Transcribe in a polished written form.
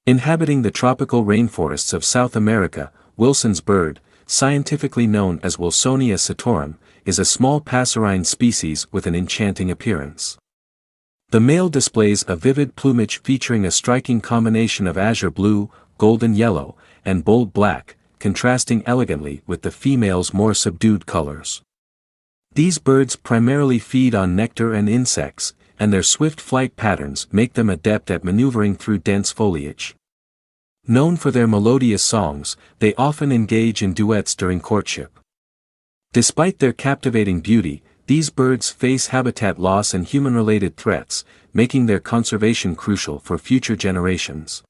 Inhabiting the tropical rainforests of South America, Wilson's bird, scientifically known as Wilsonia sitorum, is a small passerine species with an enchanting appearance. The male displays a vivid plumage featuring a striking combination of azure blue, golden yellow, and bold black, contrasting elegantly with the female's more subdued colors. These birds primarily feed on nectar and insects, and their swift flight patterns make them adept at maneuvering through dense foliage. Known for their melodious songs, they often engage in duets during courtship. Despite their captivating beauty, these birds face habitat loss and human-related threats, making their conservation crucial for future generations.